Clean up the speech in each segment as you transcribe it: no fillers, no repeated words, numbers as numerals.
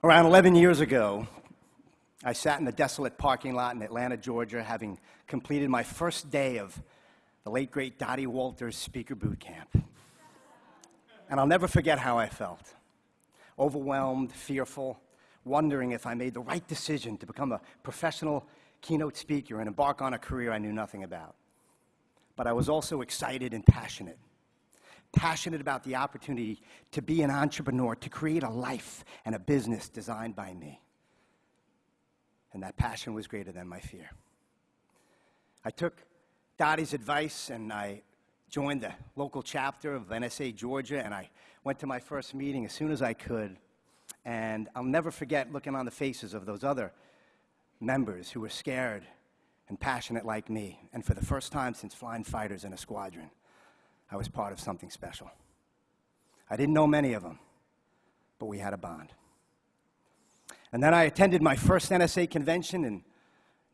Around 11 years ago, I sat in a desolate parking lot in Atlanta, Georgia, having completed my first day of the late, great Dottie Walters Speaker Boot Camp. And I'll never forget how I felt. Overwhelmed, fearful, wondering if I made the right decision to become a professional keynote speaker and embark on a career I knew nothing about. But I was also excited and passionate about the opportunity to be an entrepreneur, to create a life and a business designed by me. And that passion was greater than my fear. I took Dottie's advice and I joined the local chapter of NSA Georgia, and I went to my first meeting as soon as I could. And I'll never forget looking on the faces of those other members who were scared and passionate like me. And for the first time since flying fighters in a squadron, I was part of something special. I didn't know many of them, but we had a bond. And then I attended my first NSA convention in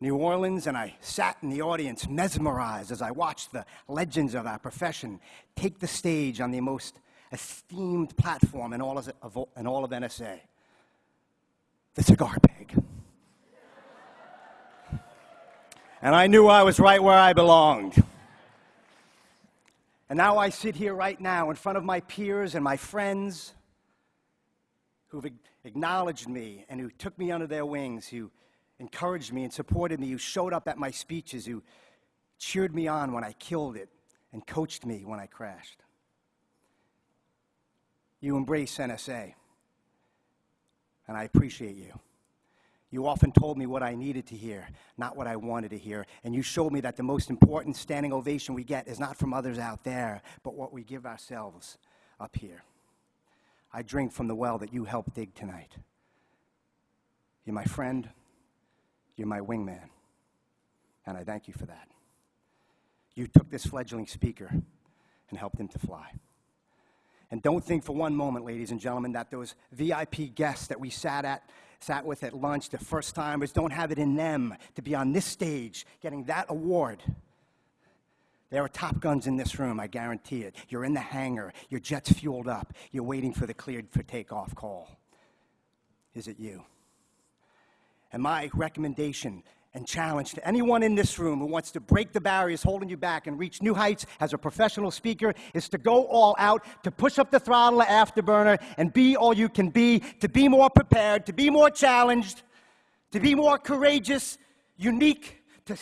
New Orleans, and I sat in the audience mesmerized as I watched the legends of our profession take the stage on the most esteemed platform in all of NSA, the cigar pig. And I knew I was right where I belonged. And now I sit here right now in front of my peers and my friends who've acknowledged me and who took me under their wings, who encouraged me and supported me, who showed up at my speeches, who cheered me on when I killed it and coached me when I crashed. You embrace NSA, and I appreciate you. You often told me what I needed to hear, not what I wanted to hear, and you showed me that the most important standing ovation we get is not from others out there, but what we give ourselves up here. I drink from the well that you helped dig tonight. You're my friend, you're my wingman, and I thank you for that. You took this fledgling speaker and helped him to fly. And don't think for one moment, ladies and gentlemen, that those VIP guests that we sat with at lunch, the first timers, don't have it in them to be on this stage getting that award. There are Top Guns in this room, I guarantee it. You're in the hangar, your jet's fueled up, you're waiting for the cleared for takeoff call. Is it you? And my recommendation and challenge to anyone in this room who wants to break the barriers holding you back and reach new heights as a professional speaker is to go all out, to push up the throttle of Afterburner and be all you can be, to be more prepared, to be more challenged, to be more courageous, unique, to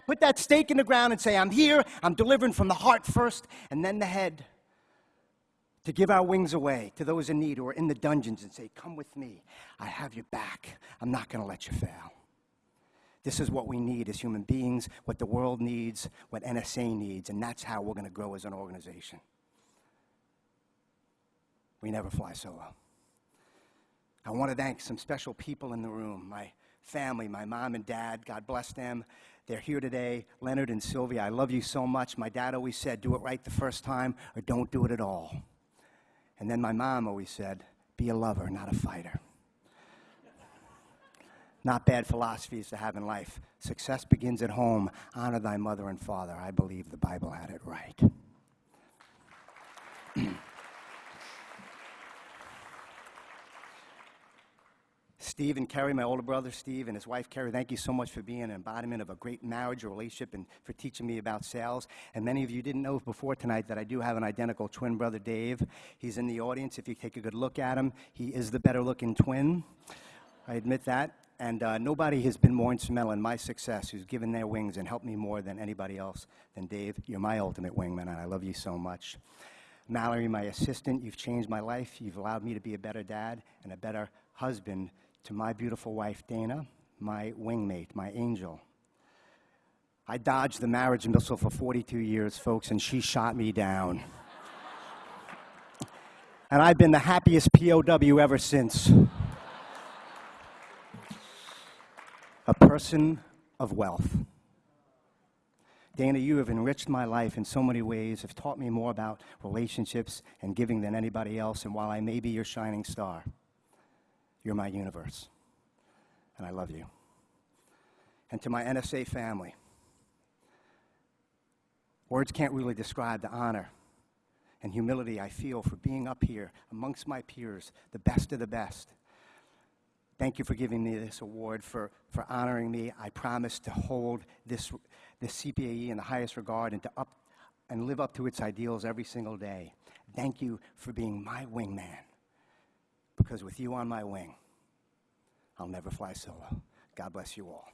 put that stake in the ground and say, I'm here, I'm delivering from the heart first, and then the head. To give our wings away to those in need who are in the dungeons and say, come with me, I have your back, I'm not going to let you fail. This is what we need as human beings, what the world needs, what NSA needs, and that's how we're going to grow as an organization. We never fly solo. I want to thank some special people in the room, my family, my mom and dad, God bless them. They're here today, Leonard and Sylvia, I love you so much. My dad always said, do it right the first time or don't do it at all. And then my mom always said, be a lover, not a fighter. Not bad philosophies to have in life. Success begins at home. Honor thy mother and father. I believe the Bible had it right. Steve and Kerry, my older brother Steve and his wife Kerry, thank you so much for being an embodiment of a great marriage or relationship and for teaching me about sales. And many of you didn't know before tonight that I do have an identical twin brother, Dave. He's in the audience. If you take a good look at him, he is the better looking twin. I admit that. And nobody has been more instrumental in my success who's given their wings and helped me more than anybody else than Dave. You're my ultimate wingman, and I love you so much. Mallory, my assistant, you've changed my life. You've allowed me to be a better dad and a better husband to my beautiful wife, Dana, my wingmate, my angel. I dodged the marriage missile for 42 years, folks, and she shot me down. And I've been the happiest POW ever since. A person of wealth. Dana, you have enriched my life in so many ways, have taught me more about relationships and giving than anybody else, and while I may be your shining star, you're my universe, and I love you. And to my NSA family, words can't really describe the honor and humility I feel for being up here amongst my peers, the best of the best, Thank you for giving me this award, for honoring me. I promise to hold this CPAE in the highest regard and live up to its ideals every single day. Thank you for being my wingman, because with you on my wing, I'll never fly solo. God bless you all.